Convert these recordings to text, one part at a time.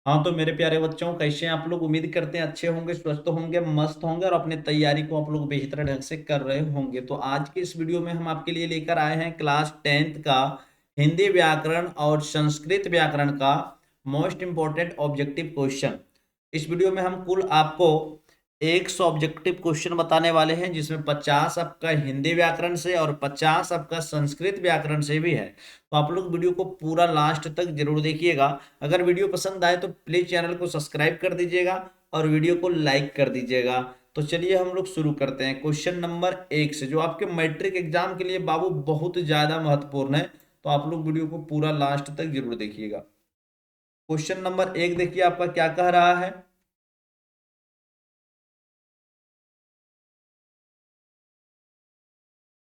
हाँ तो मेरे प्यारे बच्चों, कैसे हैं आप लोग? उम्मीद करते हैं अच्छे होंगे, स्वस्थ होंगे, मस्त होंगे और अपनी तैयारी को आप लोग बेहतर ढंग से कर रहे होंगे। तो आज की इस वीडियो में हम आपके लिए लेकर आए हैं क्लास 10th का हिंदी व्याकरण और संस्कृत व्याकरण का मोस्ट इंपॉर्टेंट ऑब्जेक्टिव क्वेश्चन। इस वीडियो में हम कुल आपको 100 ऑब्जेक्टिव क्वेश्चन बताने वाले हैं, जिसमें 50 आपका हिंदी व्याकरण से और 50 आपका संस्कृत व्याकरण से भी है। तो आप लोग वीडियो को पूरा लास्ट तक जरूर देखिएगा। अगर वीडियो पसंद आए तो प्लीज चैनल को सब्सक्राइब कर दीजिएगा और वीडियो को लाइक कर दीजिएगा। तो चलिए हम लोग शुरू करते हैं क्वेश्चन नंबर 1 से, जो आपके मैट्रिक एग्जाम के लिए बाबू बहुत ज्यादा महत्वपूर्ण है। तो आप लोग वीडियो को पूरा लास्ट तक जरूर देखिएगा। क्वेश्चन नंबर 1 देखिए आपका क्या कह रहा है।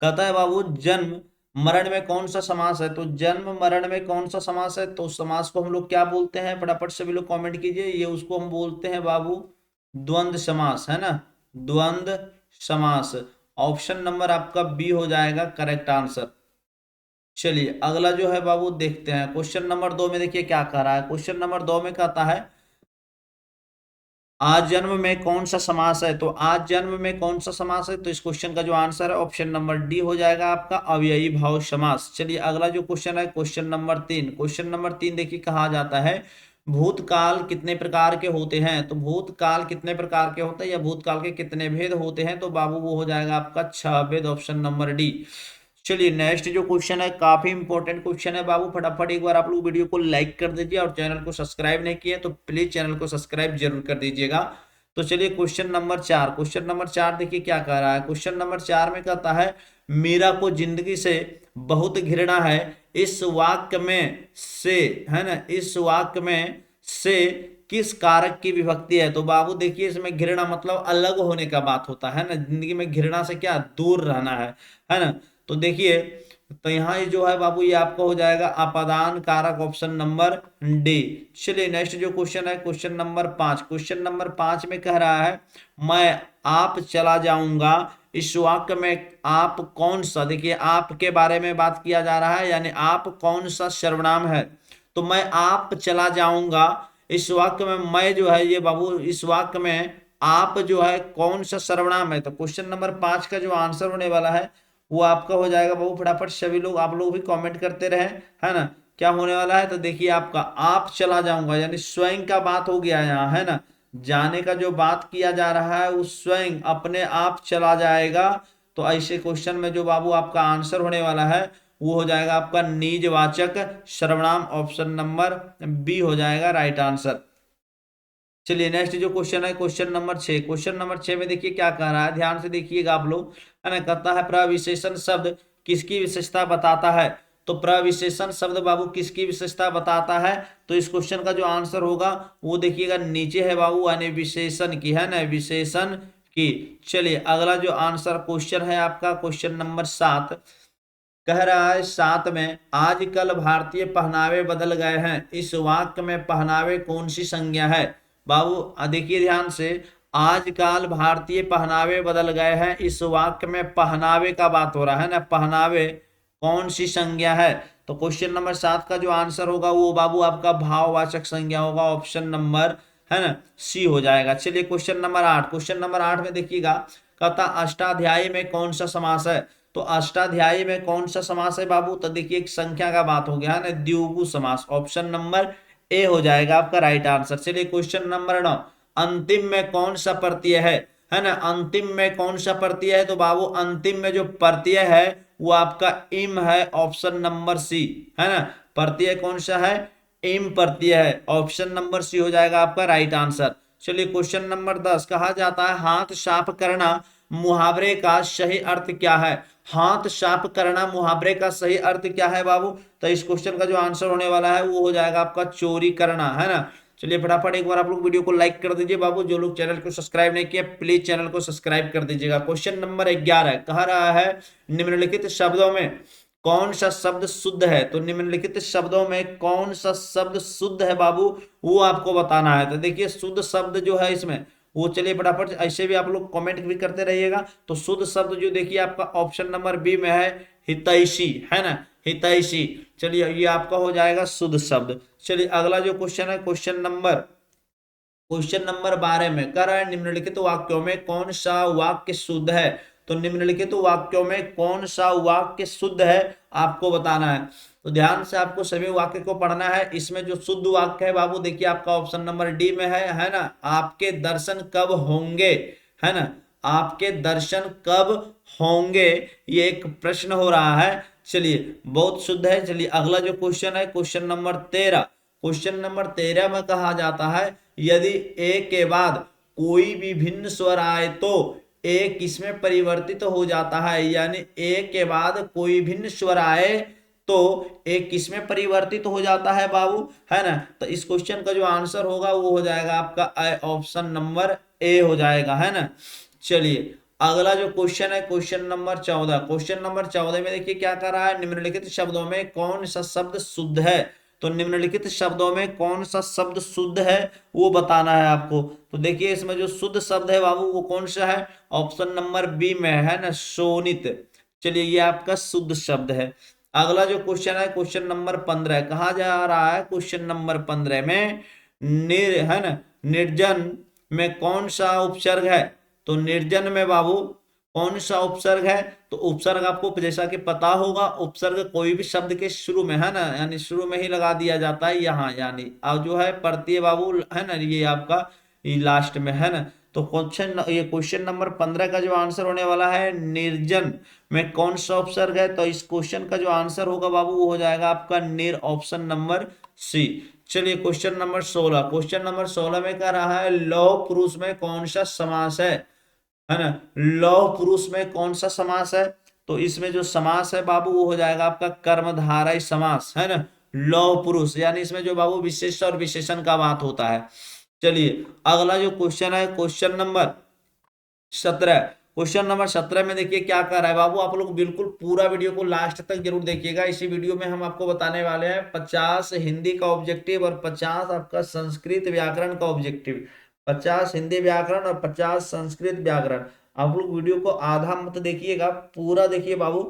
कहता है बाबू, जन्म मरण में कौन सा समास है? तो जन्म मरण में कौन सा समास है? तो समास को हम लोग क्या बोलते हैं? फटाफट से भी लोग कमेंट कीजिए। ये उसको हम बोलते हैं बाबू द्वंद्व समास, है ना, द्वंद्व समास। ऑप्शन नंबर आपका बी हो जाएगा करेक्ट आंसर। चलिए अगला जो है बाबू देखते हैं। क्वेश्चन नंबर 2 में देखिए क्या कह रहा है। क्वेश्चन नंबर 2 में कहता है, आज जन्म में कौन सा समास है? तो आज जन्म में कौन सा समास है? तो इस क्वेश्चन का जो आंसर है ऑप्शन नंबर डी हो जाएगा आपका अव्ययी भाव समास। चलिए अगला जो क्वेश्चन है क्वेश्चन नंबर 3। क्वेश्चन नंबर 3 देखिए कहा जाता है, भूतकाल कितने प्रकार के होते हैं? तो भूतकाल कितने प्रकार के होते हैं या भूतकाल के कितने भेद होते हैं? तो बाबू वो हो जाएगा आपका 6 भेद, ऑप्शन नंबर डी। चलिए नेक्स्ट जो क्वेश्चन है काफी इंपॉर्टेंट क्वेश्चन है बाबू। फटाफट एक बार आप लोग वीडियो को लाइक कर दीजिए और चैनल को सब्सक्राइब नहीं किए तो प्लीज चैनल को सब्सक्राइब जरूर कर दीजिएगा। तो चलिए क्वेश्चन नंबर 4। क्वेश्चन नंबर 4 देखिए क्या कह रहा है। क्वेश्चन नंबर 4 में कहता है, मीरा को जिंदगी से बहुत घृणा है। इस वाक्य में से, है ना, इस वाक्य में से किस कारक की विभक्ति है? तो बाबू देखिए इसमें घृणा मतलब अलग होने का बात होता है ना, जिंदगी में घृणा से क्या दूर रहना है ना। तो देखिए, तो यहाँ ये जो है बाबू ये आपका हो जाएगा अपादान कारक, ऑप्शन नंबर डी। चलिए नेक्स्ट जो क्वेश्चन है क्वेश्चन नंबर 5। क्वेश्चन नंबर 5 में कह रहा है, मैं आप चला जाऊंगा। इस वाक्य में आप कौन सा, देखिए आप के बारे में बात किया जा रहा है, यानी आप कौन सा सर्वनाम है? तो मैं आप चला जाऊंगा, इस वाक्य में मैं जो है ये बाबू, इस वाक्य में आप जो है कौन सा सर्वनाम है? तो क्वेश्चन नंबर 5 का जो आंसर होने वाला है वो आपका हो जाएगा बाबू। फटाफट सभी लोग आप लोग भी कमेंट करते रहे, है ना, क्या होने वाला है? तो देखिए आपका आप चला जाऊंगा यानी स्वयं का बात हो गया यहाँ, है ना, जाने का जो बात किया जा रहा है वो स्वयं अपने आप चला जाएगा। तो ऐसे क्वेश्चन में जो बाबू आपका आंसर होने वाला है वो हो जाएगा आपका निजवाचक सर्वनाम, ऑप्शन नंबर बी हो जाएगा राइट आंसर। चलिए नेक्स्ट जो क्वेश्चन है क्वेश्चन नंबर 6। क्वेश्चन नंबर 6 में देखिए क्या कह रहा है, ध्यान से देखिएगा आप लोग, है ना। कहता है, प्रविशेषण शब्द किसकी विशेषता बताता है? तो प्रविशेषण शब्द बाबू किसकी विशेषता बताता है? तो इस क्वेश्चन का जो आंसर होगा वो देखिएगा नीचे है बाबू, यानी विशेषण की, है ना, विशेषण की। चलिए अगला जो आंसर क्वेश्चन है आपका क्वेश्चन नंबर 7। कह रहा है 7 में, आजकल भारतीय पहनावे बदल गए हैं। इस वाक्य में पहनावे कौन सी संज्ञा है? बाबू देखिए ध्यान से, आजकल भारतीय पहनावे बदल गए हैं, इस वाक्य में पहनावे का बात हो रहा है ना, पहनावे कौन सी संज्ञा है? तो क्वेश्चन नंबर 7 का जो आंसर होगा वो बाबू आपका भाववाचक संज्ञा होगा, ऑप्शन नंबर, है ना, सी हो जाएगा। चलिए क्वेश्चन नंबर 8। क्वेश्चन नंबर 8 में देखिएगा, कहता अष्टाध्यायी में कौन सा समास है? तो अष्टाध्यायी में कौन सा समास है बाबू? तो देखिए एक संख्या का बात हो गया है ना, द्विगु समास, ऑप्शन नंबर ए हो जाएगा आपका राइट आंसर। चलिए क्वेश्चन नंबर 9, अंतिम में कौन सा प्रत्यय है ना, अंतिम में कौन सा प्रत्यय है? तो बाबू अंतिम में जो प्रत्यय है वो आपका इम है, ऑप्शन नंबर सी, है ना। प्रत्यय कौन सा है? इम प्रत्यय है, ऑप्शन नंबर सी हो जाएगा आपका राइट आंसर। चलिए क्वेश्चन नंबर 10। कहा जाता है, हाथ साफ करना मुहावरे का सही अर्थ क्या है? हाथ साफ करना मुहावरे का सही अर्थ क्या है बाबू? तो इस क्वेश्चन का जो आंसर होने वाला है वो हो जाएगा आपका चोरी करना, है ना। चलिए फटाफट एक बार आप लोग वीडियो को लाइक कर दीजिए बाबू। जो लोग चैनल को सब्सक्राइब नहीं किए प्लीज चैनल को सब्सक्राइब कर दीजिएगा। क्वेश्चन नंबर 11 कह रहा है, निम्नलिखित शब्दों में कौन सा शब्द शुद्ध है? तो निम्नलिखित शब्दों में कौन सा शब्द शुद्ध है बाबू, वो आपको बताना है। तो देखिए शुद्ध शब्द जो है इसमें वो, चलिए फटाफट ऐसे भी आप लोग कमेंट भी करते रहिएगा। तो शुद्ध शब्द जो देखिए आपका ऑप्शन नंबर बी में है हितैषी, है ना, हितैषी। चलिए ये आपका हो जाएगा शुद्ध शब्द। चलिए अगला जो क्वेश्चन है क्वेश्चन नंबर 12 में कह रहा है निम्नलिखित वाक्यों में कौन सा वाक्य शुद्ध है। तो निम्नलिखित वाक्यों में कौन सा वाक्य शुद्ध है आपको बताना है। तो ध्यान से आपको सभी वाक्य को पढ़ना है। इसमें जो शुद्ध वाक्य है बाबू देखिए आपका ऑप्शन नंबर डी में है ना, आपके दर्शन कब होंगे, है ना, आपके दर्शन कब होंगे, ये एक प्रश्न हो रहा है। चलिए बहुत शुद्ध है। चलिए अगला जो क्वेश्चन है क्वेश्चन नंबर 13 में कहा जाता है यदि ए के बाद कोई भी भिन्न स्वर आए तो ए किसमें परिवर्तित हो जाता है, यानी ए के बाद कोई भिन्न स्वर आए तो ए किसमें परिवर्तित हो जाता है बाबू, है ना। तो इस क्वेश्चन का जो आंसर होगा वो हो जाएगा आपका ऑप्शन नंबर ए हो जाएगा, है ना। चलिए अगला जो क्वेश्चन है क्वेश्चन नंबर 14 में देखिए क्या कर रहा है निम्नलिखित शब्दों में कौन सा शब्द शुद्ध है। तो निम्नलिखित शब्दों में कौन सा शब्द शुद्ध है वो बताना है आपको। तो देखिए इसमें जो शुद्ध शब्द है बाबू वो कौन सा है, ऑप्शन नंबर बी में है ना, शोणित। चलिए ये आपका शुद्ध शब्द है। अगला जो क्वेश्चन है क्वेश्चन नंबर 15 कहा जा रहा है क्वेश्चन नंबर 15 में है ना, निर्जन में कौन सा उपसर्ग है। तो निर्जन में बाबू कौन सा उपसर्ग है। तो उपसर्ग आपको जैसा कि पता होगा उपसर्ग कोई भी शब्द के शुरू में, है ना, यानी शुरू में ही लगा दिया जाता है यहाँ, यानी अब जो है प्रत्यय बाबू है ना ये आपका ये लास्ट में, है ना। तो क्वेश्चन नंबर 15 का जो आंसर होने वाला है निर्जन में कौन सा उपसर्ग है। तो इस क्वेश्चन का जो आंसर होगा बाबू वो हो जाएगा आपका निर, ऑप्शन नंबर सी। चलिए क्वेश्चन नंबर 16 में कह रहा है लौह पुरुष में कौन सा समास है ना, लौह पुरुष में कौन सा समास है। तो इसमें जो समास है बाबू वो हो जाएगा आपका कर्मधारय समास, है ना, लौह पुरुष, यानी इसमें जो बाबू विशेष और विशेषण का बात होता है। चलिए अगला जो क्वेश्चन है क्वेश्चन नंबर 17 में देखिए क्या कर रहा है बाबू, आप लोग बिल्कुल पूरा वीडियो को लास्ट तक जरूर देखिएगा। इसी वीडियो में हम आपको बताने वाले हैं 50 हिंदी का ऑब्जेक्टिव और 50 आपका संस्कृत व्याकरण का ऑब्जेक्टिव, 50 हिंदी व्याकरण और 50 संस्कृत व्याकरण। आप लोग वीडियो को आधा मत देखिएगा, पूरा देखिए बाबू,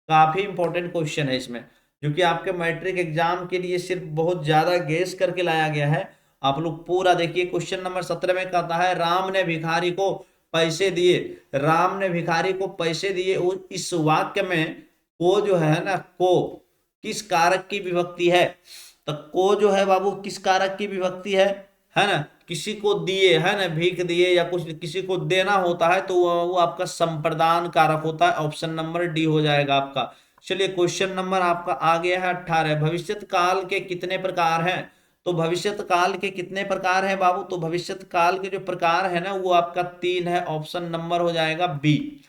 काफी इंपॉर्टेंट क्वेश्चन है इसमें, जो कि आपके मैट्रिक एग्जाम के लिए सिर्फ बहुत ज्यादा गेस करके लाया गया है। आप लोग पूरा देखिए। क्वेश्चन नंबर 17 में कहता है राम ने भिखारी को पैसे दिए, राम ने भिखारी को पैसे दिए। इस वाक्य में को जो है ना, को किस कारक की विभक्ति है। तो को जो है बाबू किस कारक की विभक्ति है ना, किसी को दिए, है ना, भीख दिए या कुछ किसी को देना होता है तो वो आपका संप्रदान कारक होता है, ऑप्शन नंबर डी हो जाएगा आपका। चलिए क्वेश्चन नंबर आपका आ गया है 18, भविष्यत काल के कितने प्रकार हैं। तो भविष्यत काल के कितने प्रकार हैं बाबू, तो भविष्यत काल के जो प्रकार है ना वो आपका 3 है, ऑप्शन नंबर हो जाएगा बी।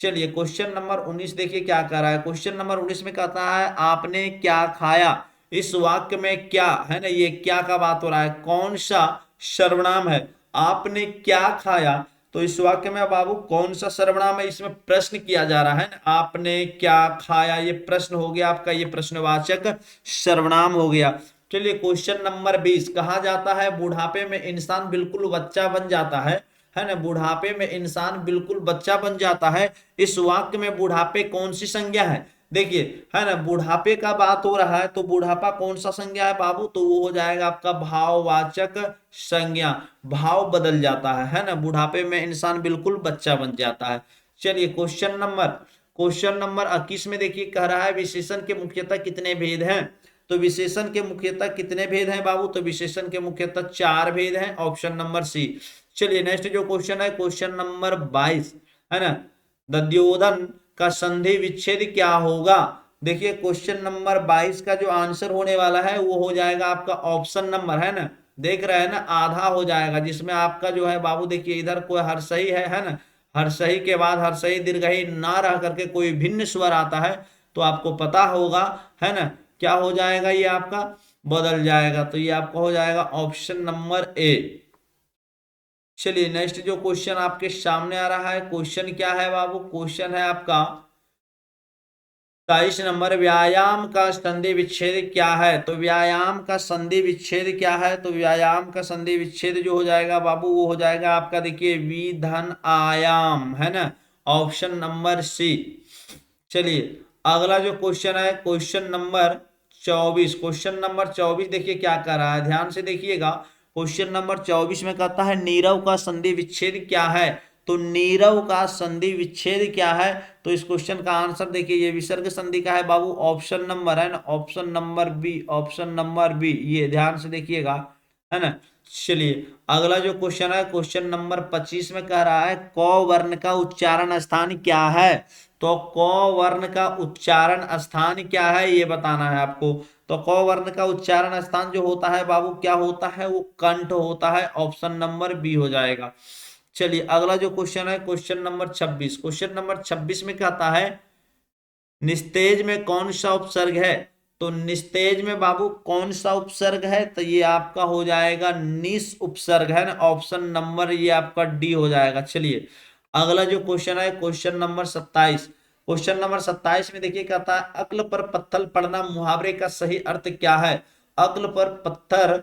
चलिए क्वेश्चन नंबर 19 देखिए क्या कर रहा है। क्वेश्चन नंबर 19 में कहता है आपने क्या खाया। इस वाक्य में क्या है ना, ये क्या का बात हो रहा है, कौन सा सर्वनाम है, आपने क्या खाया। तो इस वाक्य में बाबू कौन सा सर्वनाम है, इसमें प्रश्न किया जा रहा है ना, आपने क्या खाया, ये प्रश्न हो गया आपका, ये प्रश्नवाचक सर्वनाम हो गया। चलिए क्वेश्चन नंबर 20 कहा जाता है बुढ़ापे में इंसान बिल्कुल बच्चा बन जाता है ना, बुढ़ापे में इंसान बिल्कुल बच्चा बन जाता है। इस वाक्य में बुढ़ापे कौन सी संज्ञा है, देखिए, है ना, बुढ़ापे का बात हो रहा है तो बुढ़ापा कौन सा संज्ञा है बाबू, तो वो हो जाएगा आपका भाववाचक संज्ञा, भाव बदल जाता है ना, बुढ़ापे में इंसान बिल्कुल बच्चा बन जाता है। चलिए क्वेश्चन नंबर 21 में देखिए कह रहा है विशेषण के मुख्यतः कितने भेद हैं। तो विशेषण के मुख्यतः कितने भेद हैं बाबू, तो विशेषण के मुख्यतः 4 भेद हैं, ऑप्शन नंबर सी। चलिए नेक्स्ट जो क्वेश्चन है क्वेश्चन नंबर 22 है ना, दध्योदन का संधि विच्छेद क्या होगा। देखिए क्वेश्चन नंबर 22 का जो आंसर होने वाला है वो हो जाएगा आपका ऑप्शन नंबर, है ना, देख रहे हैं ना, आधा हो जाएगा, जिसमें आपका जो है बाबू देखिए इधर कोई हर सही है ना, हर सही के बाद हर सही दीर्घई ना रह करके कोई भिन्न स्वर आता है तो आपको पता होगा, है ना, क्या हो जाएगा, ये आपका बदल जाएगा। तो ये आपका हो जाएगा ऑप्शन नंबर ए। चलिए नेक्स्ट जो क्वेश्चन आपके सामने आ रहा है क्वेश्चन क्या है बाबू, क्वेश्चन है आपका 23 नंबर, व्यायाम का संधि विच्छेद क्या है। तो व्यायाम का संधि विच्छेद क्या है, तो व्यायाम का संधि विच्छेद जो हो जाएगा बाबू वो हो जाएगा आपका देखिए विधन आयाम, है ना, ऑप्शन नंबर सी। चलिए अगला जो क्वेश्चन है क्वेश्चन नंबर 24, क्वेश्चन नंबर 24 देखिए क्या कर रहा है, ध्यान से देखिएगा। क्वेश्चन नंबर 24 में कहता है नीरव का संधि विच्छेद क्या है। तो नीरव का संधि विच्छेद क्या है, तो इस क्वेश्चन का आंसर देखिए, ये विसर्ग संधि का है बाबू, ऑप्शन नंबर है ना, option number B, option number B, ये ध्यान से देखिएगा, है ना। चलिए अगला जो क्वेश्चन है, क्वेश्चन नंबर 25 में कह रहा है क वर्ण का उच्चारण स्थान क्या है। तो क वर्ण का उच्चारण स्थान क्या है ये बताना है आपको। तो क वर्ण का उच्चारण स्थान जो होता है बाबू क्या होता है, वो कंठ होता है, ऑप्शन नंबर बी हो जाएगा। चलिए अगला जो क्वेश्चन है, क्वेश्चन नंबर 26, क्वेश्चन नंबर 26 में कहता है निस्तेज में कौन सा उपसर्ग है। तो निस्तेज में बाबू कौन सा उपसर्ग है, तो ये आपका हो जाएगा निस उपसर्ग है ना, ऑप्शन नंबर ये आपका डी हो जाएगा। चलिए अगला जो क्वेश्चन है, क्वेश्चन नंबर 27, क्वेश्चन नंबर 27 में देखिए कहता है अक्ल पर पत्थर पड़ना मुहावरे का सही अर्थ क्या है। अक्ल पर पत्थर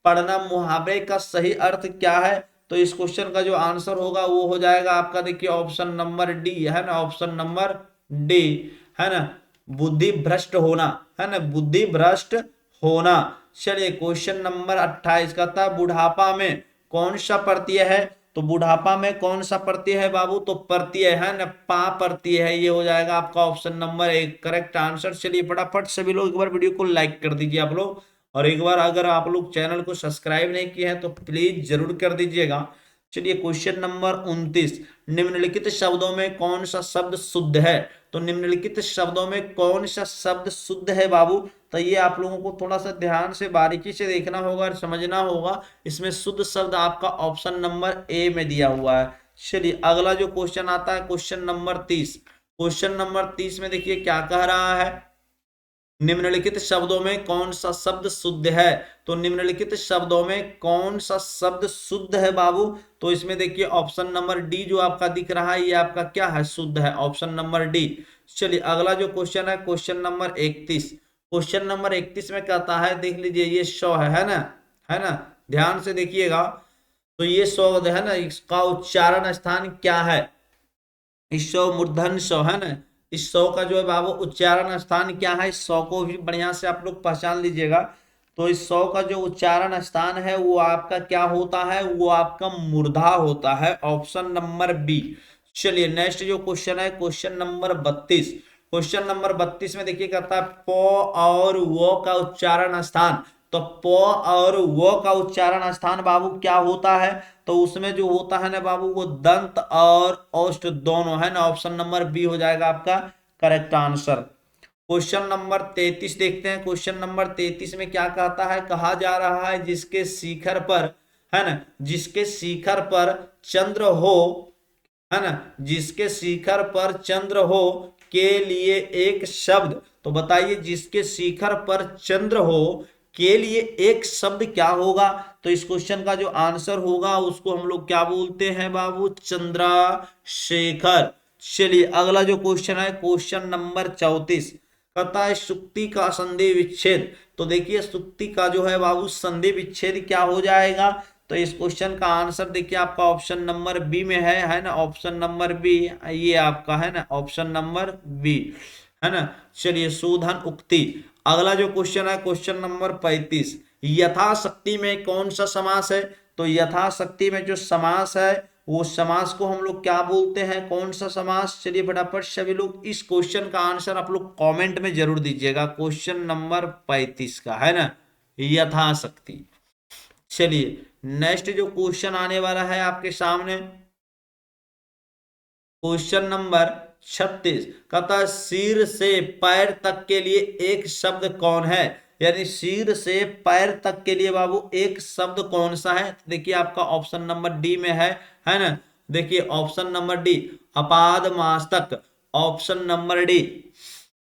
पड़ना मुहावरे का सही अर्थ क्या है, तो इस क्वेश्चन का जो आंसर होगा वो हो जाएगा आपका देखिए ऑप्शन नंबर डी है ना, ऑप्शन नंबर डी, है ना, बुद्धि भ्रष्ट होना, है ना, बुद्धि भ्रष्ट होना। चलिए क्वेश्चन नंबर 28 कहता है बुढ़ापा में कौन सा प्रत्यय है। तो बुढ़ापा में कौन सा प्रत्यय है बाबू, तो प्रत्यय है ना, पा प्रत्यय है, ये हो जाएगा आपका ऑप्शन नंबर एक करेक्ट आंसर। चलिए फटाफट सभी लोग एक बार वीडियो को लाइक कर दीजिए आप लोग, और एक बार अगर आप लोग चैनल को सब्सक्राइब नहीं किए हैं तो प्लीज जरूर कर दीजिएगा। चलिए क्वेश्चन नंबर 29, निम्नलिखित शब्दों में कौन सा शब्द शुद्ध है। तो निम्नलिखित शब्दों में कौन सा शब्द शुद्ध है बाबू, तो ये आप लोगों को थोड़ा सा ध्यान से बारीकी से देखना होगा और समझना होगा। इसमें शुद्ध शब्द आपका ऑप्शन नंबर ए में दिया हुआ है। चलिए अगला जो क्वेश्चन आता है, क्वेश्चन नंबर 30, क्वेश्चन नंबर 30 में देखिए क्या कह रहा है, निम्नलिखित शब्दों में कौन सा शब्द शुद्ध है। तो निम्नलिखित शब्दों में कौन सा शब्द शुद्ध है बाबू, तो इसमें देखिए ऑप्शन नंबर डी जो आपका दिख रहा है ये आपका क्या है, शुद्ध है, ऑप्शन नंबर डी। चलिए अगला जो क्वेश्चन है, क्वेश्चन नंबर 31, क्वेश्चन नंबर 31 में कहता है देख लीजिए ये शौ है ना, है ना, ध्यान से देखिएगा। तो ये शौ है ना, इसका उच्चारण स्थान क्या है, इस सौ मूर्धन सौ है ना, इस सौ का जो है बाबू उच्चारण स्थान क्या है, इस सौ को भी बढ़िया से आप लोग पहचान लीजिएगा। तो इस सौ का जो उच्चारण स्थान है वो आपका क्या होता है, वो आपका मूर्धा होता है, ऑप्शन नंबर बी। चलिए नेक्स्ट जो क्वेश्चन है, क्वेश्चन नंबर 32, क्वेश्चन नंबर 32 में देखिए कहता है प और वो का उच्चारण स्थान। तो प और वो का उच्चारण स्थान बाबू क्या होता है, तो उसमें जो होता है ना बाबू वो दंत और औष्ठ दोनों है ना, ऑप्शन नंबर बी हो जाएगा आपका करेक्ट आंसर। क्वेश्चन नंबर 33 देखते हैं, क्वेश्चन नंबर 33 में क्या कहता है, कहा जा रहा है जिसके शिखर पर, है ना, जिसके शिखर पर चंद्र हो, है ना, जिसके शिखर पर चंद्र हो के लिए एक शब्द। तो बताइए जिसके शिखर पर चंद्र हो के लिए एक शब्द क्या होगा, तो इस क्वेश्चन का जो आंसर होगा उसको हम लोग क्या बोलते हैं बाबू, चंद्रशेखर। चलिए अगला जो क्वेश्चन है, क्वेश्चन नंबर 34 कहता है सुक्ति का संधि विच्छेद। तो देखिए सुक्ति का जो है बाबू संधि विच्छेद क्या हो जाएगा, तो इस क्वेश्चन का आंसर देखिए आपका ऑप्शन नंबर बी में है ना, ऑप्शन नंबर बी, ये आपका है ना, ऑप्शन नंबर बी, है ना। चलिए शोधन उक्ति, अगला जो क्वेश्चन है, क्वेश्चन नंबर 35, यथाशक्ति में कौन सा समास है। तो यथाशक्ति में जो समास है वो समास को हम लोग क्या बोलते हैं, कौन सा समास। चलिए फटाफट सभी लोग इस क्वेश्चन का आंसर आप लोग कमेंट में जरूर दीजिएगा, क्वेश्चन नंबर 35 का है ना, यथाशक्ति। चलिए नेक्स्ट जो क्वेश्चन आने वाला है आपके सामने, क्वेश्चन नंबर 36 कहता है सिर से पैर तक के लिए एक शब्द कौन है। यानी सिर से पैर तक के लिए बाबू एक शब्द कौन सा है, देखिए आपका ऑप्शन नंबर डी में है ना, देखिए ऑप्शन नंबर डी अपाद मस्तक, ऑप्शन नंबर डी।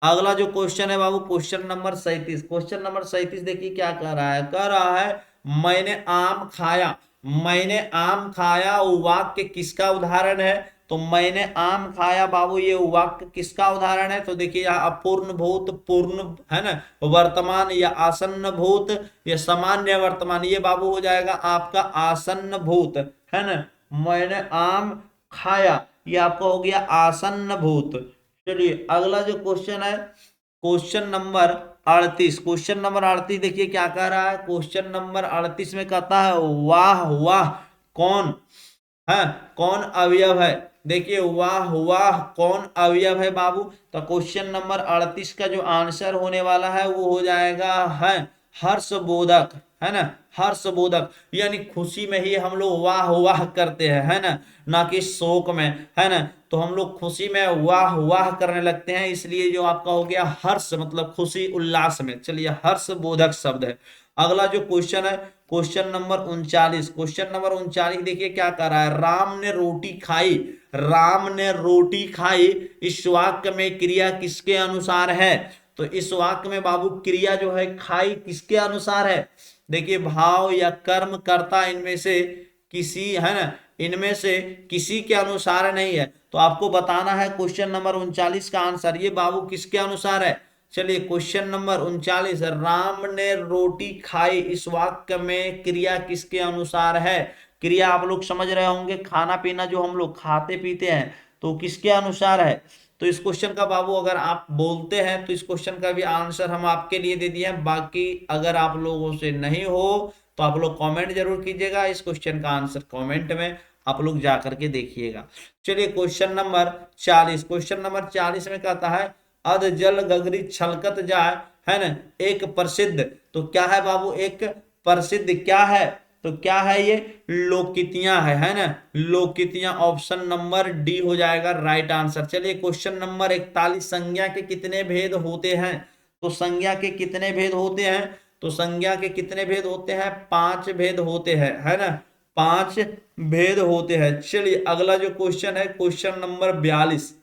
अगला जो क्वेश्चन है बाबू क्वेश्चन नंबर 37, क्वेश्चन नंबर 37 देखिए क्या कह रहा है मैंने आम खाया। मैंने आम खाया वो वाक्य किसका उदाहरण है, तो मैंने आम खाया बाबू ये वाक्य किसका उदाहरण है, तो देखिए यहाँ अपूर्ण भूत, पूर्ण है ना, वर्तमान या आसन्न भूत या सामान्य वर्तमान, ये बाबू हो जाएगा आपका आसन्न भूत, है ना। मैंने आम खाया ये आपका हो गया आसन्न भूत। चलिए अगला जो क्वेश्चन है, क्वेश्चन नंबर 38, क्वेश्चन नंबर 38 देखिए क्या कह रहा है। क्वेश्चन नंबर 38 में कहता है वाह वाह कौन है, कौन अवयव है। देखिए वाह वाह कौन अवयव है बाबू। तो क्वेश्चन नंबर 38 का जो आंसर होने वाला है वो हो जाएगा है हर्षबोधक, है ना। हर्षबोधक यानी खुशी में ही हम लोग वाह वाह करते हैं, है ना, ना कि शोक में, है ना। तो हम लोग खुशी में वाह वाह करने लगते हैं, इसलिए जो आपका हो गया हर्ष मतलब खुशी उल्लास में। चलिए हर्षबोधक शब्द है। अगला जो क्वेश्चन है क्वेश्चन नंबर 39, क्वेश्चन नंबर 39 देखिए क्या कर रहा है। राम ने रोटी खाई, राम ने रोटी खाई, इस वाक्य में क्रिया किसके अनुसार है। तो इस वाक्य में बाबू क्रिया जो है खाई किसके अनुसार है। देखिए भाव या कर्म कर्ता इनमें से किसी, है ना, इनमें से किसी के अनुसार नहीं है। तो आपको बताना है क्वेश्चन नंबर 39 का आंसर ये बाबू किसके अनुसार है। चलिए क्वेश्चन नंबर 39, राम ने रोटी खाई, इस वाक्य में क्रिया किसके अनुसार है। क्रिया आप लोग समझ रहे होंगे, खाना पीना जो हम लोग खाते पीते हैं तो किसके अनुसार है। तो इस क्वेश्चन का बाबू अगर आप बोलते हैं तो इस क्वेश्चन का भी आंसर हम आपके लिए दे दिए हैं। बाकी अगर आप लोगों से नहीं हो तो आप लोग कमेंट जरूर कीजिएगा, इस क्वेश्चन का आंसर कमेंट में आप लोग जा करके देखिएगा। चलिए क्वेश्चन नंबर 40, क्वेश्चन नंबर 40 में कहता है अध जल गगरी छलकत जाए, है ना, एक प्रसिद्ध। तो क्या है बाबू, एक प्रसिद्ध क्या है। तो क्या है ये लोकितियां है ना, लोकितियां। ऑप्शन नंबर डी हो जाएगा राइट आंसर। चलिए क्वेश्चन नंबर 41, संज्ञा के कितने भेद होते हैं। तो संज्ञा के कितने भेद होते हैं। तो संज्ञा के कितने भेद होते हैं, 5 भेद होते हैं, है ना, 5 भेद होते हैं। चलिए अगला जो क्वेश्चन है क्वेश्चन नंबर 42,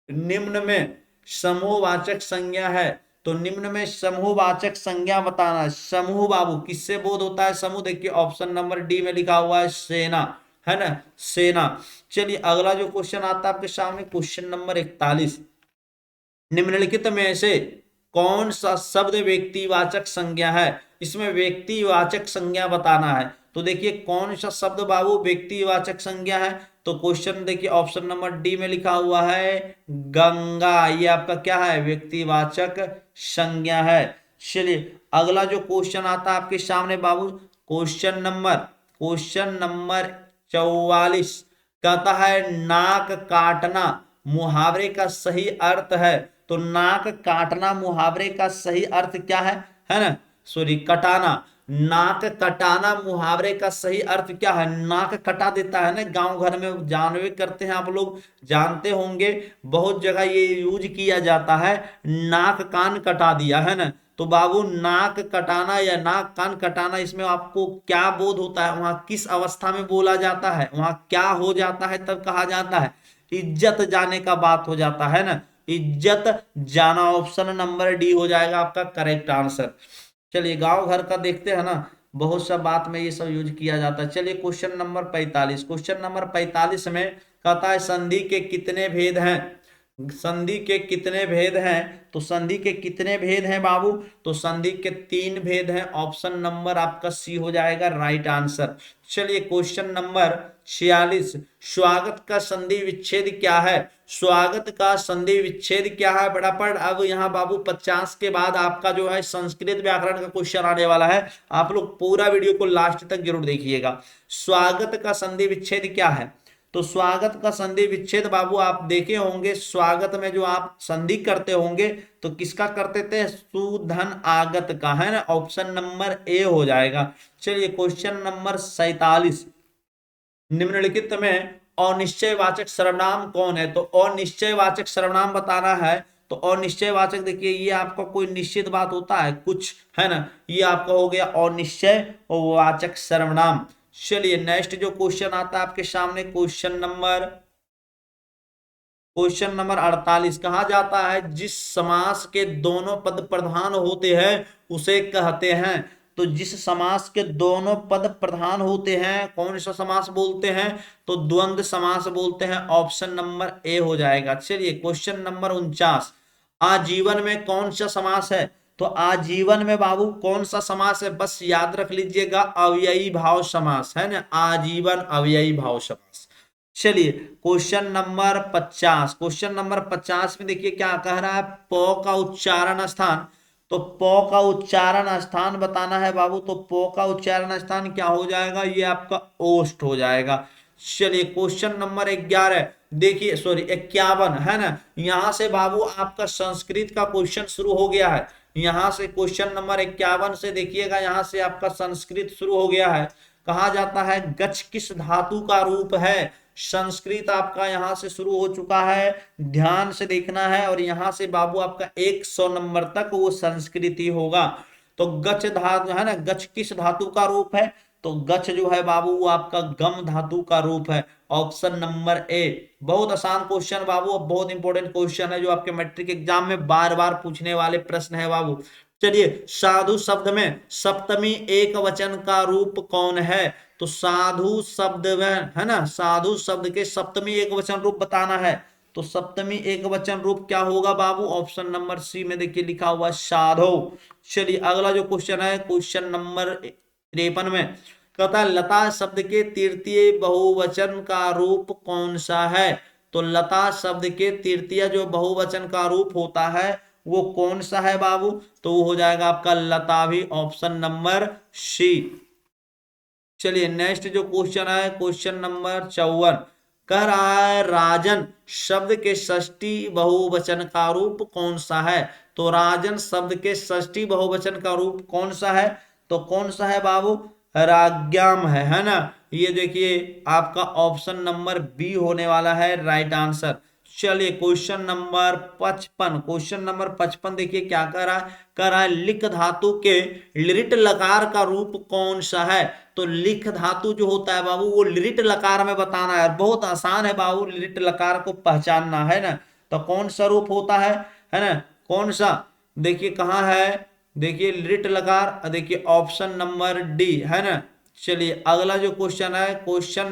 निम्न में समूहवाचक संज्ञा है। तो निम्न में समूहवाचक संज्ञा बताना है। समूह बाबू किससे बोध होता है, समूह देखिए ऑप्शन नंबर डी में लिखा हुआ है सेना, है ना, सेना। चलिए अगला जो क्वेश्चन आता है आपके सामने क्वेश्चन नंबर 41, निम्नलिखित में से कौन सा शब्द व्यक्तिवाचक संज्ञा है। इसमें व्यक्तिवाचक संज्ञा बताना है। तो देखिए कौन सा शब्द बाबू व्यक्तिवाचक संज्ञा है। तो क्वेश्चन देखिए ऑप्शन नंबर डी में लिखा हुआ है गंगा, ये आपका क्या है व्यक्तिवाचक संज्ञा है। चलिए अगला जो क्वेश्चन आता है आपके सामने बाबू क्वेश्चन नंबर 44 कहता है नाक काटना मुहावरे का सही अर्थ है। तो नाक काटना मुहावरे का सही अर्थ क्या है ना, सॉरी कटाना, नाक कटाना मुहावरे का सही अर्थ क्या है। नाक कटा देता है ना, गांव घर में जानवे करते हैं, आप लोग जानते होंगे बहुत जगह ये यूज किया जाता है, नाक कान कटा दिया, है ना। तो बाबू नाक कटाना या नाक कान कटाना इसमें आपको क्या बोध होता है, वहां किस अवस्था में बोला जाता है, वहां क्या हो जाता है तब कहा जाता है, इज्जत जाने का बात हो जाता है ना, इज्जत जाना। ऑप्शन नंबर डी हो जाएगा आपका करेक्ट आंसर। चलिए गांव घर का देखते हैं ना, बहुत सा बात में ये सब यूज किया जाता है। चलिए क्वेश्चन नंबर 45, क्वेश्चन नंबर 45 में कहता है संधि के कितने भेद हैं। संधि के कितने भेद हैं। तो संधि के कितने भेद हैं बाबू। तो संधि के 3 भेद हैं। ऑप्शन नंबर आपका सी हो जाएगा राइट आंसर। चलिए क्वेश्चन नंबर 46, स्वागत का संधि विच्छेद क्या है। स्वागत का संधि विच्छेद क्या है बड़ापड़। अब यहाँ बाबू 50 के बाद आपका जो है संस्कृत व्याकरण का क्वेश्चन आने वाला है, आप लोग पूरा वीडियो को लास्ट तक जरूर देखिएगा। स्वागत का संधि विच्छेद क्या है। तो स्वागत का संधि विच्छेद बाबू आप देखे होंगे, स्वागत में जो आप संधि करते होंगे तो किसका करते थे, सुधन आगत का, है ना। ऑप्शन नंबर ए हो जाएगा। चलिए क्वेश्चन नंबर 47, निम्नलिखित में अनिश्चयवाचक सर्वनाम कौन है। तो अनिश्चयवाचक सर्वनाम बताना है। तो अनिश्चयवाचक देखिए ये आपका कोई निश्चित बात होता है कुछ, है ना, ये आपका हो गया अनिश्चयवाचक सर्वनाम। चलिए नेक्स्ट जो क्वेश्चन आता है आपके सामने क्वेश्चन नंबर 48, कहा जाता है जिस समास के दोनों पद प्रधान होते हैं उसे कहते हैं। तो जिस समास के दोनों पद प्रधान होते हैं कौन सा समास बोलते हैं। तो द्वंद्व समास बोलते हैं। ऑप्शन नंबर ए हो जाएगा। चलिए क्वेश्चन नंबर 49, आजीवन में कौन सा समास है। तो आजीवन में बाबू कौन सा समास है, बस याद रख लीजिएगा अव्ययी भाव समास, है ना, आजीवन अव्ययी भाव समास। चलिए क्वेश्चन नंबर 50, क्वेश्चन नंबर 50 में देखिए क्या कह रहा है, प का उच्चारण स्थान। तो पौ का उच्चारण स्थान बताना है बाबू, तो पौ का उच्चारण स्थान क्या हो जाएगा, ये आपका ओष्ठ हो जाएगा। चलिए क्वेश्चन नंबर 11 देखिए, सॉरी 51 है ना, यहां से बाबू आपका संस्कृत का क्वेश्चन शुरू हो गया है। यहां से क्वेश्चन नंबर 51 से देखिएगा, यहां से आपका संस्कृत शुरू हो गया है। कहा जाता है गच किस धातु का रूप है, संस्कृत आपका यहां से शुरू हो चुका है, ध्यान से देखना है। और यहां से बाबू आपका 100 नंबर तक वो संस्कृत ही होगा। तो गच धातु है ना, गच किस धातु का रूप है, तो गच जो है बाबू वो आपका गम धातु का रूप है। Option number A. बहुत आसान क्वेश्चन बाबू, बहुत इंपॉर्टेंट क्वेश्चन है जो आपके मैट्रिक एग्जाम में बार बार पूछने वाले प्रश्न है बाबू। चलिए साधु शब्द में सप्तमी एक वचन का रूप कौन है, तो साधु शब्द में है ना, साधु शब्द के सप्तमी एक वचन रूप बताना है। तो सप्तमी एक वचन रूप क्या होगा बाबू, ऑप्शन नंबर सी में देखिए लिखा हुआ साधो। चलिए अगला जो क्वेश्चन है क्वेश्चन नंबर 53 में कहता है लता शब्द के तृतीय बहुवचन का रूप कौन सा है, तो लता शब्द के तृतीय जो बहुवचन का रूप होता है वो कौन सा है बाबू, तो वो हो जाएगा आपका लता भी, ऑप्शन नंबर सी। चलिए नेक्स्ट जो क्वेश्चन है क्वेश्चन नंबर 54 कह रहा है राजन शब्द के षष्ठी बहुवचन का रूप कौन सा है, तो राजन शब्द के षष्ठी बहुवचन का रूप कौन सा है, तो कौन सा है बाबू, राज्ञाम है ना। ये देखिए आपका ऑप्शन नंबर बी होने वाला है राइट आंसर। चलिए क्वेश्चन नंबर 55, क्वेश्चन नंबर 55 देखिए क्या कर रहा है लिख धातु के लिरिट लकार का रूप कौन सा है, तो लिख धातु जो होता है बाबू वो लिरिट लकार में बताना है। बहुत आसान है बाबू लिरिट लकार को पहचानना है ना, तो कौन सा रूप होता है ना, कौन सा, देखिए कहाँ है, देखिए लिरिट लकार, देखिए ऑप्शन नंबर डी है ना। चलिए अगला जो क्वेश्चन है क्वेश्चन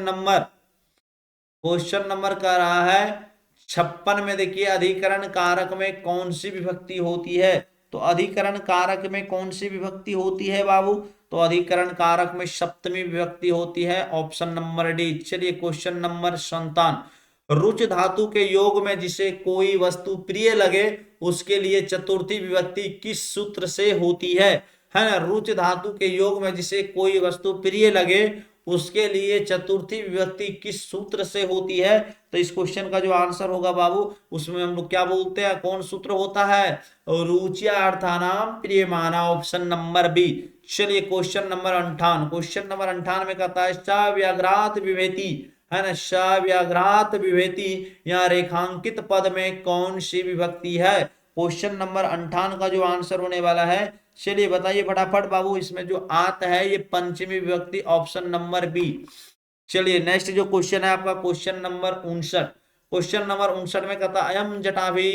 नंबर कह रहा है 56 में देखिए अधिकरण कारक में कौन सी विभक्ति होती है, तो अधिकरण कारक में कौन सी विभक्ति होती है बाबू, तो अधिकरण कारक में सप्तमी विभक्ति होती है, ऑप्शन नंबर डी। चलिए क्वेश्चन नंबर 57 रुच धातु के योग में जिसे कोई वस्तु प्रिय लगे उसके लिए चतुर्थी विभक्ति किस सूत्र से होती है ना, रुच धातु के योग में जिसे कोई वस्तु प्रिय लगे उसके लिए चतुर्थी विभक्ति किस सूत्र से होती है, तो इस क्वेश्चन का जो आंसर होगा बाबू उसमें हम लोग क्या बोलते हैं, कौन सूत्र होता है, रुचिया अर्थानाम प्रियमाना, ऑप्शन नंबर बी। चलिए क्वेश्चन नंबर 58, क्वेश्चन नंबर 58 में कहता है सव्याघ्रात विभेति है ना, सव्याघ्रात विभेति या रेखांकित पद में कौन सी विभक्ति है, क्वेश्चन नंबर 58 का जो आंसर होने वाला है, चलिए बताइए फटाफट बाबू, इसमें जो आता है ये पंचमी विभक्ति, ऑप्शन नंबर बी। चलिए नेक्स्ट जो क्वेश्चन है आपका क्वेश्चन नंबर 59, क्वेश्चन नंबर 59 में कहता अयम जटाभि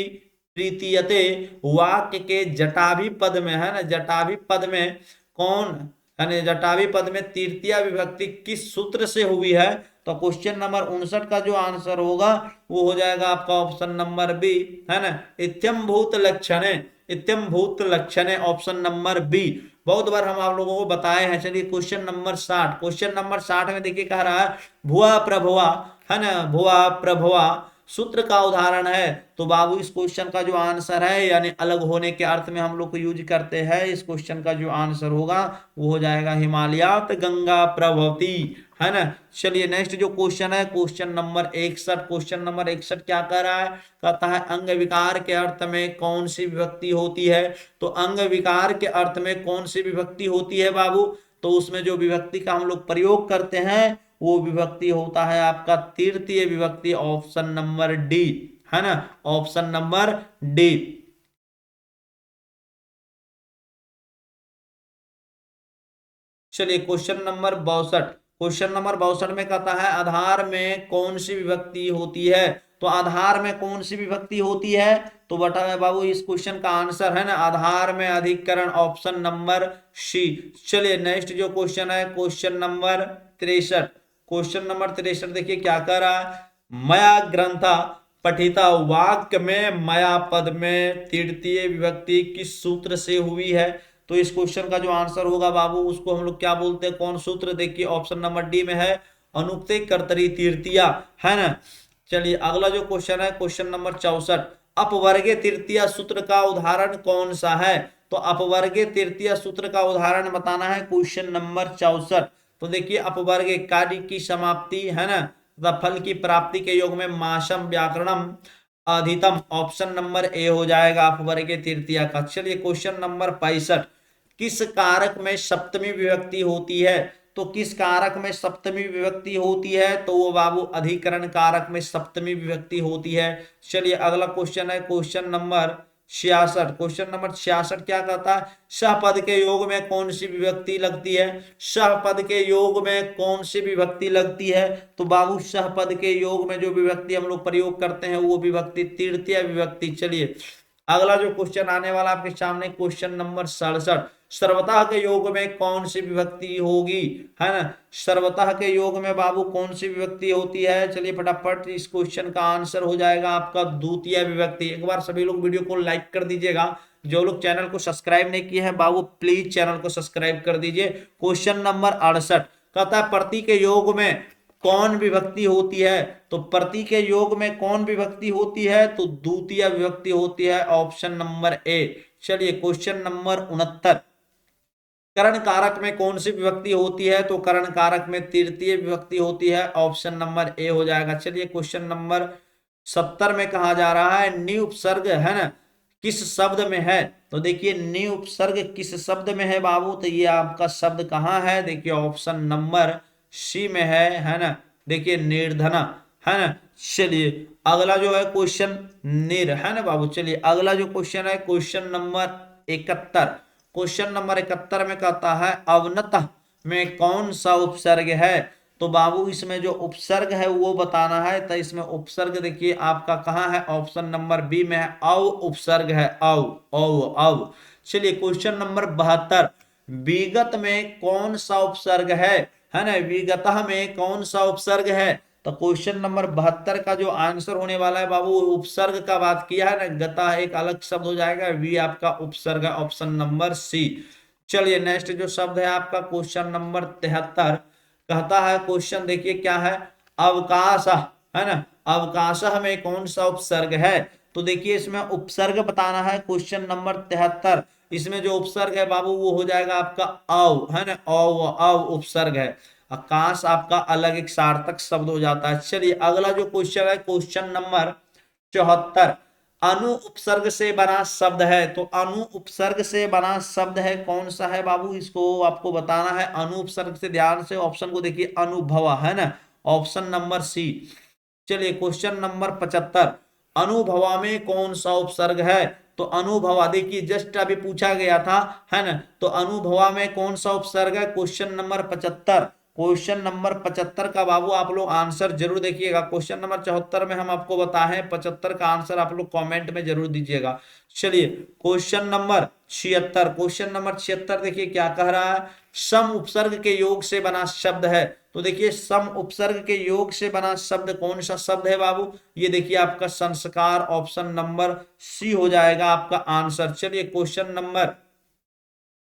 तृतीयते वाक्य के जटाभि पद में है ना, जटाभि पद में कौन है, जटाभि पद में तृतीय विभक्ति किस सूत्र से हुई है, तो क्वेश्चन नंबर 59 का जो आंसर होगा वो हो जाएगा आपका ऑप्शन नंबर बी है ना, इत्यम भूत लक्षणे, इत्यम भूत लक्षणे, ऑप्शन नंबर बी। बहुत बार हम आप लोगों को बताए हैं। चलिए क्वेश्चन नंबर 60, क्वेश्चन नंबर 60 में देखिए कह रहा है भुआ प्रभुआ है ना, भुआ प्रभुआ सूत्र का उदाहरण है, तो बाबू इस क्वेश्चन का जो आंसर है यानी अलग होने के अर्थ में हम लोग को यूज करते हैं, इस क्वेश्चन का जो आंसर होगा वो हो जाएगा हिमालयात गंगा प्रभवती है ना। चलिए नेक्स्ट जो क्वेश्चन है क्वेश्चन नंबर 61, क्वेश्चन नंबर 61 क्या कर रहा है, कहता है अंग विकार के अर्थ में कौन सी विभक्ति होती है, तो अंग विकार के अर्थ में कौन सी विभक्ति होती है बाबू, तो उसमें जो विभक्ति का हम लोग प्रयोग करते हैं वो विभक्ति होता है आपका तृतीय विभक्ति, ऑप्शन नंबर डी है ना, ऑप्शन नंबर डी। चलिए क्वेश्चन नंबर 62, क्वेश्चन नंबर 62 में कहता है आधार में कौन सी विभक्ति होती है, तो आधार में कौन सी विभक्ति होती है, तो बता बाबू इस क्वेश्चन का आंसर है ना आधार में अधिकरण, ऑप्शन नंबर सी। चलिए नेक्स्ट जो क्वेश्चन है क्वेश्चन नंबर 63, क्वेश्चन नंबर 63 देखिए क्या कर रहा है, मया ग्रंथा पठिता वाक्य में मया पद में तृतीय विभक्ति किस सूत्र से हुई है, तो इस क्वेश्चन का जो आंसर होगा बाबू उसको हम लोग क्या बोलते हैं, कौन सूत्र, देखिए ऑप्शन नंबर डी में है अनुक्ते कर्तरी तृतीया है ना। चलिए अगला जो क्वेश्चन है क्वेश्चन नंबर 64, अपवर्गे तृतीया सूत्र का उदाहरण कौन सा है, तो अपवर्गीय तृतीय सूत्र का उदाहरण बताना है क्वेश्चन नंबर 64। तो देखिए अपवर्गीय कार्य की समाप्ति है ना तथा फल की प्राप्ति के योग में माशम व्याकरणम अधितम, ऑप्शन नंबर ए हो जाएगा अपवर्गीय तृतीया का। चलिए क्वेश्चन नंबर 65, किस कारक में सप्तमी विभक्ति होती है? तो किस कारक में सप्तमी विभक्ति होती है? तो वो बाबू अधिकरण कारक में सप्तमी विभक्ति होती है। चलिए अगला क्वेश्चन है क्वेश्चन नंबर 66। क्वेश्चन नंबर 66 क्या कहता है? सहपद के योग में कौन सी विभक्ति लगती है? सहपद के योग में कौन सी विभक्ति लगती है? तो बाबू सहपद के योग में जो विभक्ति हम लोग प्रयोग करते हैं वो विभक्ति तृतीय विभक्ति। चलिए अगला जो क्वेश्चन आने वाला आपके सामने क्वेश्चन नंबर 67, सर्वतः के योग में कौन सी विभक्ति होगी? है ना, सर्वतः के योग में बाबू कौन सी विभक्ति होती है? चलिए फटाफट इस क्वेश्चन का आंसर हो जाएगा आपका द्वितीय विभक्ति। एक बार सभी लोग वीडियो को लाइक कर दीजिएगा। जो लोग चैनल को सब्सक्राइब नहीं किए हैं बाबू प्लीज चैनल को सब्सक्राइब कर दीजिए। क्वेश्चन नंबर 68 कहता है प्रति के योग में कौन विभक्ति होती है? तो प्रति के योग में कौन विभक्ति होती है? तो द्वितीय विभक्ति होती है, ऑप्शन नंबर ए। चलिए क्वेश्चन नंबर 69, करण कारक में कौन सी विभक्ति होती है? तो करण कारक में तृतीय विभक्ति होती है, ऑप्शन नंबर ए हो जाएगा। चलिए क्वेश्चन नंबर 70 में कहा जा रहा है नि उपसर्ग है ना किस शब्द में है? तो देखिए नि उपसर्ग किस शब्द में है बाबू? तो ये आपका शब्द कहाँ है? देखिए ऑप्शन नंबर सी में है ना, देखिए निर्धना है ना। चलिए अगला जो है क्वेश्चन निर है ना बाबू। चलिए अगला जो क्वेश्चन है क्वेश्चन नंबर 71। क्वेश्चन नंबर 71 में कहता है अवनतः में कौन सा उपसर्ग है? तो बाबू इसमें जो उपसर्ग है वो बताना है। तो इसमें उपसर्ग देखिए आपका कहाँ है? ऑप्शन नंबर बी में है, अव उपसर्ग है, अव अव अव। चलिए क्वेश्चन नंबर 72, विगत में कौन सा उपसर्ग है ना, विगतः में कौन सा उपसर्ग है? तो क्वेश्चन नंबर 72 का जो आंसर होने वाला है बाबू उपसर्ग का बात किया है ना, गता एक अलग शब्द हो जाएगा, वी आपका उपसर्ग है, ऑप्शन नंबर सी। चलिए नेक्स्ट जो शब्द है आपका क्वेश्चन नंबर 73 कहता है क्वेश्चन देखिए क्या है? अवकाश है ना, अवकाश में कौन सा उपसर्ग है? तो देखिए इसमें उपसर्ग बताना है क्वेश्चन नंबर 73। इसमें जो उपसर्ग है बाबू वो हो जाएगा आपका अव है ना, अव उपसर्ग है। आकाश आपका अलग एक सार्थक शब्द हो जाता है। चलिए अगला जो क्वेश्चन है क्वेश्चन नंबर 74, अनु उपसर्ग से बना शब्द है। तो अनु उपसर्ग से बना शब्द है कौन सा है बाबू? इसको आपको बताना है। अनु उपसर्ग से ध्यान से ऑप्शन को देखिए, अनुभव है ना, ऑप्शन नंबर सी। चलिए क्वेश्चन नंबर 75, अनुभवा में कौन सा उपसर्ग है? तो अनुभवा देखिए जस्ट अभी पूछा गया था है ना, तो अनुभवा में कौन सा उपसर्ग है? Question number 75। क्वेश्चन नंबर 75 का बाबू आप लोग आंसर जरूर देखिएगा। क्वेश्चन नंबर 74 में हम आपको बताए, 75 का आंसर आप लोग कमेंट में जरूर दीजिएगा। चलिए क्वेश्चन नंबर 76, क्वेश्चन नंबर 76 देखिए क्या कह रहा है? सम उपसर्ग के योग से बना शब्द है। तो देखिए सम उपसर्ग के योग से बना शब्द कौन सा शब्द है बाबू? ये देखिए आपका संस्कार, ऑप्शन नंबर सी हो जाएगा आपका आंसर। चलिए क्वेश्चन नंबर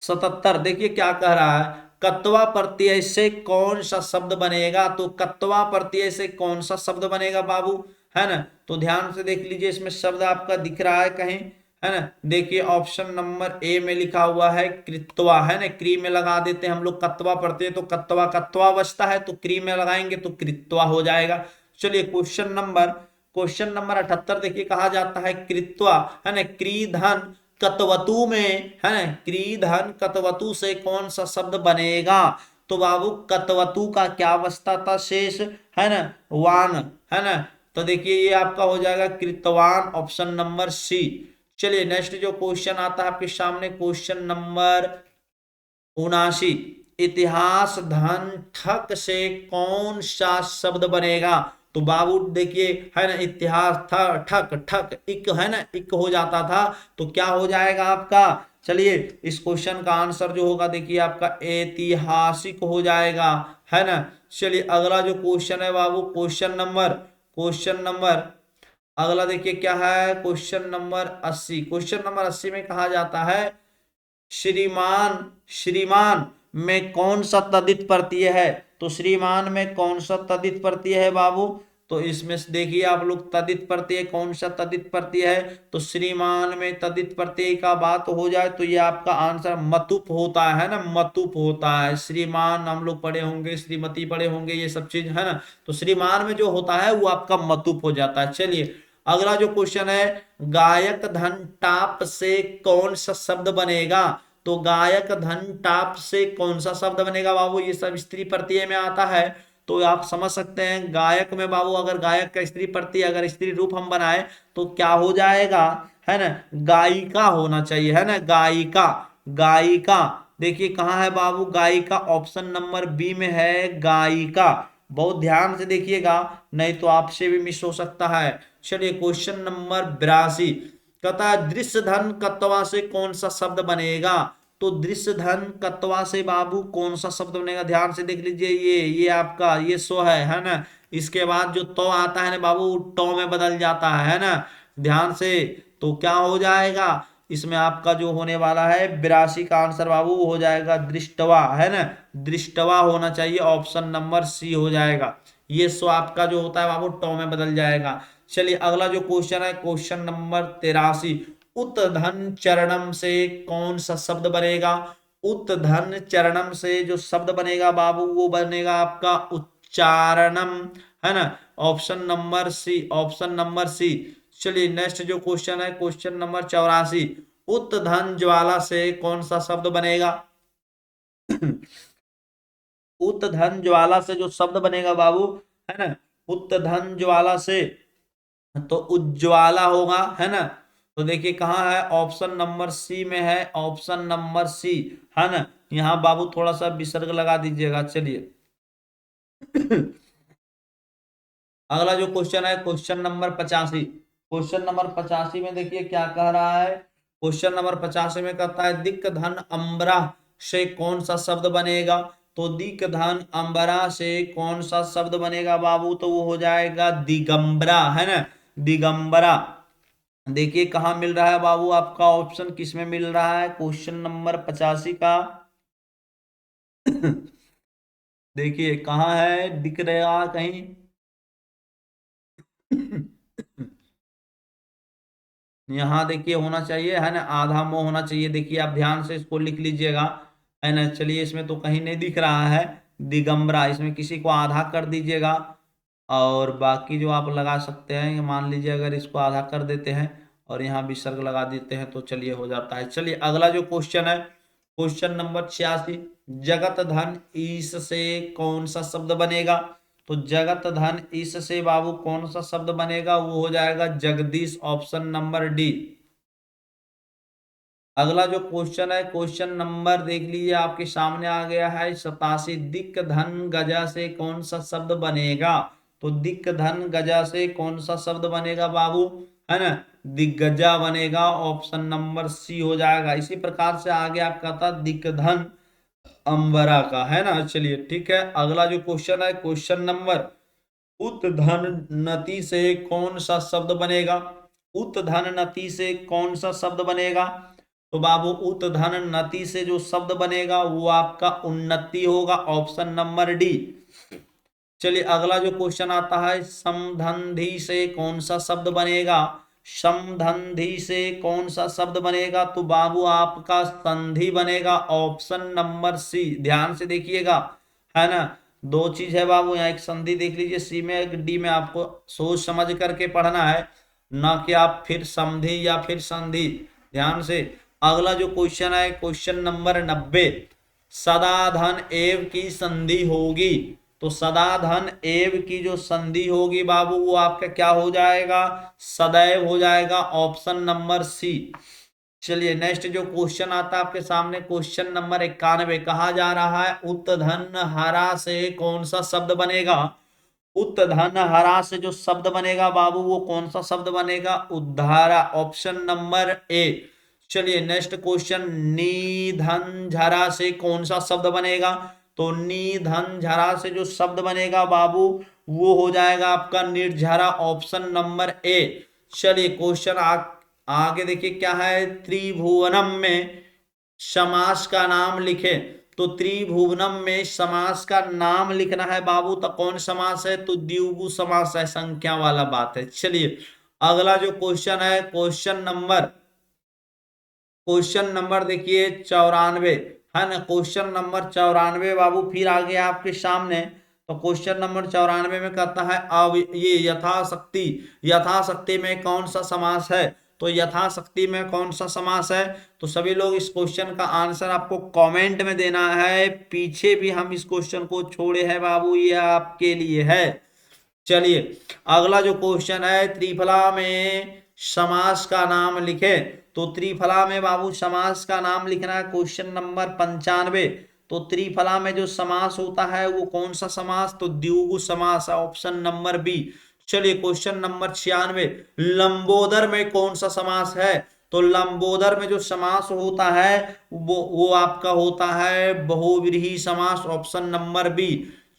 77 देखिए क्या कह रहा है? कत्वा प्रत्यय से कौन सा शब्द बनेगा? तो कत्वा प्रत्यय से कौन सा शब्द बनेगा बाबू? है ना, तो ध्यान से देख लीजिए, इसमें शब्द आपका दिख रहा है कहीं है ना, देखिए ऑप्शन नंबर ए में लिखा हुआ है कृत्वा है ना, क्री में लगा देते हैं हम लोग कत्वा प्रत्यय, तो कत्वा कत्वा बचता है, तो क्री में लगाएंगे तो कृत्वा हो जाएगा। चलिए क्वेश्चन नंबर 78 देखिए कहा जाता है कृत्वा है ना, क्रीधन कतवतु में है ना, क्रीधन कतवतु से कौन सा शब्द बनेगा? तो बाबू कतवतु का क्या बचता था शेष है ना, वान है ना, तो देखिए ये आपका हो जाएगा कृतवान, ऑप्शन नंबर सी। चलिए नेक्स्ट जो क्वेश्चन आता है आपके सामने क्वेश्चन नंबर 79, इतिहास धन ठक से कौन सा शब्द बनेगा? तो बाबू देखिए है ना, इतिहास था ठक ठक इक है ना, इक हो जाता था, तो क्या हो जाएगा आपका? चलिए इस क्वेश्चन का आंसर जो होगा देखिए आपका ऐतिहासिक हो जाएगा है ना। चलिए अगला जो क्वेश्चन है बाबू क्वेश्चन नंबर अगला देखिए क्या है? Question number 80। क्वेश्चन नंबर 80 में कहा जाता है श्रीमान में कौन सा तद्धित प्रत्यय है? तो श्रीमान में कौन सा तद्धित प्रत्यय है बाबू? तो इसमें से देखिए आप लोग तदित प्रत्यय, कौन सा तदित प्रत्यय है, तो श्रीमान में तदित प्रत्यय का बात हो जाए तो ये आपका आंसर मतुप होता है ना, मतुप होता है। श्रीमान हम लोग पढ़े होंगे, श्रीमती पढ़े होंगे, ये सब चीज है ना, तो श्रीमान में जो होता है वो आपका मतुप हो जाता है। चलिए अगला जो क्वेश्चन है, गायक धन टाप से कौन सा शब्द बनेगा, तो गायक धन टाप से कौन सा शब्द बनेगा बाबू, ये सब स्त्री प्रत्यय में आता है। तो आप समझ सकते हैं गायक में बाबू, अगर गायक का स्त्री प्रत्यय अगर स्त्री रूप हम बनाए तो क्या हो जाएगा, है ना, गायिका होना चाहिए, है ना, गायिका, गायिका। देखिए कहाँ है बाबू गायिका, ऑप्शन नंबर बी में है गायिका। बहुत ध्यान से देखिएगा नहीं तो आपसे भी मिस हो सकता है। चलिए क्वेश्चन नंबर 82 कहता है दृश्य धन कत्वा से कौन सा शब्द बनेगा, तो दृश्य धन कत्वा से बाबू कौन सा शब्द बनेगा, ध्यान से देख लीजिए, ये आपका ये सो है ना, इसके बाद जो तो आता है ना बाबू टो में बदल जाता है ना, ध्यान से। तो क्या हो जाएगा इसमें आपका जो होने वाला है 82 का आंसर बाबू हो जाएगा दृष्टवा, है ना, दृष्टवा होना चाहिए, ऑप्शन नंबर सी हो जाएगा। ये सो आपका जो होता है बाबू टो में बदल जाएगा। चलिए अगला जो क्वेश्चन है क्वेश्चन नंबर 83, उत्धन चरणम से कौन सा शब्द बनेगा, उत्धन चरणम से जो शब्द बनेगा बाबू वो बनेगा आपका उच्चारणम, है ना, option number C, option number C. चलिए नेक्स्ट जो क्वेश्चन है क्वेश्चन नंबर 84, उत्धन ज्वाला से कौन सा शब्द बनेगा उत्धन ज्वाला से जो शब्द बनेगा बाबू, है ना, उत्धन ज्वाला से तो उज्ज्वाला होगा, है ना। तो देखिए कहाँ है, ऑप्शन नंबर सी में है, ऑप्शन नंबर सी, है ना। यहाँ बाबू थोड़ा सा विसर्ग लगा दीजिएगा। चलिए अगला जो क्वेश्चन है क्वेश्चन नंबर 85, क्वेश्चन नंबर 85 में देखिए क्या कह रहा है, क्वेश्चन नंबर 85 में कहता है दिक धन अम्बरा से कौन सा शब्द बनेगा, तो दिक धन अम्बरा से कौन सा शब्द बनेगा बाबू, तो वो हो जाएगा दिगंबरा, है ना, दिगंबरा। देखिए कहाँ मिल रहा है बाबू आपका ऑप्शन किस में मिल रहा है क्वेश्चन नंबर 85 का देखिए कहाँ है दिख रहा कहीं यहाँ देखिए होना चाहिए, है ना, आधा मोह होना चाहिए। देखिए आप ध्यान से इसको लिख लीजिएगा, है ना। चलिए इसमें तो कहीं नहीं दिख रहा है दिगंबरा, इसमें किसी को आधा कर दीजिएगा और बाकी जो आप लगा सकते हैं, मान लीजिए अगर इसको आधा कर देते हैं और यहाँ विसर्ग लगा देते हैं तो चलिए हो जाता है। चलिए अगला जो क्वेश्चन है क्वेश्चन नंबर 86, जगत धन ईश से कौन सा शब्द बनेगा, तो जगत धन इस से बाबू कौन सा शब्द बनेगा, वो हो जाएगा जगदीश, ऑप्शन नंबर डी। अगला जो क्वेश्चन है क्वेश्चन नंबर देख लीजिए आपके सामने आ गया है 87, दिक धन गजा से कौन सा शब्द बनेगा, तो दिक धन गजा से कौन सा शब्द बनेगा बाबू, है ना, दिग्गजा बनेगा, ऑप्शन नंबर सी हो जाएगा। इसी प्रकार से आगे आपका था दिक धन अंबरा का, है ना। चलिए ठीक है अगला जो क्वेश्चन है क्वेश्चन नंबर, उत्धन नति से कौन सा शब्द बनेगा, उत्धन नति से कौन सा शब्द बनेगा, तो बाबू उत्धन नति से जो शब्द बनेगा वो आपका उन्नति होगा, ऑप्शन नंबर डी। चलिए अगला जो क्वेश्चन आता है समधंधी से कौन सा शब्द बनेगा, समधंधी से कौन सा शब्द बनेगा, तो बाबू आपका संधि बनेगा, ऑप्शन नंबर सी। ध्यान से देखिएगा, है ना, दो चीज है बाबू, यहाँ एक संधि देख लीजिए सी में, एक डी में, आपको सोच समझ करके पढ़ना है, ना कि आप फिर समधि या फिर संधि। ध्यान से अगला जो क्वेश्चन है क्वेश्चन नंबर 90, सदा धन एव की संधि होगी, तो सदा धन एव की जो संधि होगी बाबू वो आपका क्या हो जाएगा, सदैव हो जाएगा, ऑप्शन नंबर सी। चलिए नेक्स्ट जो क्वेश्चन आता है आपके सामने क्वेश्चन नंबर 91, कहा जा रहा है उत्धन हरा से कौन सा शब्द बनेगा, उत्धन हरा से जो शब्द बनेगा बाबू वो कौन सा शब्द बनेगा, उद्धारा, ऑप्शन नंबर ए। चलिए नेक्स्ट क्वेश्चन, निधन झरा से कौन सा शब्द बनेगा, तो निधन झरा से जो शब्द बनेगा बाबू वो हो जाएगा आपका निर्झरा, ऑप्शन नंबर ए। चलिए क्वेश्चन आगे देखिए क्या है, त्रिभुवनम में समास का नाम लिखे, तो त्रिभुवनम में समास का नाम लिखना है बाबू। तो कौन समास है? तो द्विगु समास है, संख्या वाला बात है। चलिए अगला जो क्वेश्चन है, क्वेश्चन नंबर देखिए 94 है ना। क्वेश्चन नंबर 94 बाबू फिर आ गया आपके सामने। तो क्वेश्चन नंबर 94 में कहता है अब ये यथाशक्ति, यथाशक्ति में कौन सा समास है? तो यथाशक्ति में कौन सा समास है? तो सभी लोग इस क्वेश्चन का आंसर आपको कमेंट में देना है। पीछे भी हम इस क्वेश्चन को छोड़े हैं बाबू, ये आपके लिए है। चलिए अगला जो क्वेश्चन है, त्रिफला में समास का नाम लिखे। तो त्रिफला में बाबू समास का नाम लिखना है। Question number 95। तो त्रिफला में जो समास होता है वो कौन सा समास? तो द्विगु समास, ऑप्शन नंबर बी। चलिए क्वेश्चन नंबर 96, लंबोदर में कौन सा समास है? तो लंबोदर में जो समास होता है वो आपका होता है बहुव्रीहि समास, ऑप्शन नंबर बी।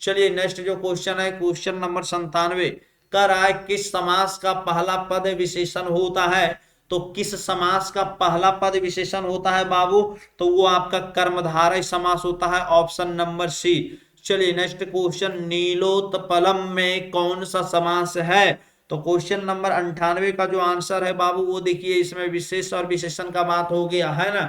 चलिए नेक्स्ट जो क्वेश्चन है, क्वेश्चन नंबर 97 कह रहा है किस समास का पहला पद विशेषण होता है? तो किस समास का पहला पद विशेषण होता है बाबू? तो वो आपका कर्मधारय समास होता है, ऑप्शन नंबर सी। चलिए नेक्स्ट क्वेश्चन, नीलोत्पलम में कौन सा समास है? तो क्वेश्चन नंबर 98 का जो आंसर है बाबू वो देखिए, इसमें विशेष और विशेषण का बात हो गया है ना।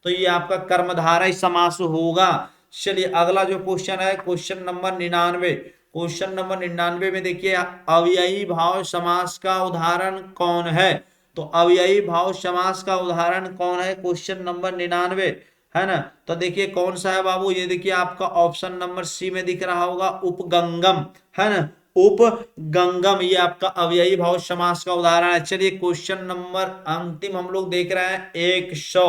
तो ये आपका कर्मधारय समास होगा। चलिए अगला जो क्वेश्चन है, क्वेश्चन नंबर 99। क्वेश्चन नंबर 99 में देखिए अव्ययी भाव समास का उदाहरण कौन है? तो अव्ययी भाव समास का उदाहरण कौन है? क्वेश्चन नंबर 99 है ना। तो देखिए कौन सा है बाबू, ये देखिए आपका ऑप्शन नंबर सी में दिख रहा होगा, उपगंगम है ना। उपगंगम ये आपका अव्ययी भाव समास का उदाहरण है। चलिए क्वेश्चन नंबर अंतिम हम लोग देख रहे हैं 100।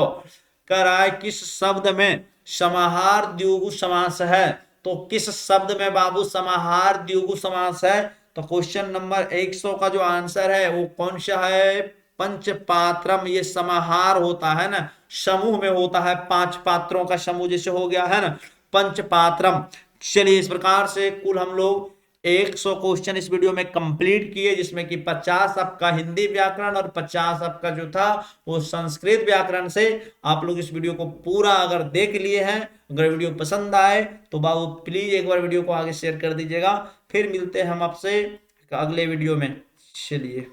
कह रहा है किस शब्द में समाहार द्विगु समास है? तो किस शब्द में बाबू समाहार द्विगु समास है? तो क्वेश्चन नंबर 100 का जो आंसर है वो कौन सा है? पंचपात्रम ये समाहार होता है ना, समूह में होता है, 5 पात्रों का समूह जैसे हो गया है ना, पंचपात्रम। चलिए इस प्रकार से कुल हम लोग 100 क्वेश्चन इस वीडियो में कंप्लीट किए, जिसमें कि 50 आपका हिंदी व्याकरण और 50 आपका जो था वो संस्कृत व्याकरण से। आप लोग इस वीडियो को पूरा अगर देख लिए हैं, अगर वीडियो पसंद आए तो बाबू प्लीज एक बार वीडियो को आगे शेयर कर दीजिएगा। फिर मिलते हैं हम आपसे अगले वीडियो में। चलिए।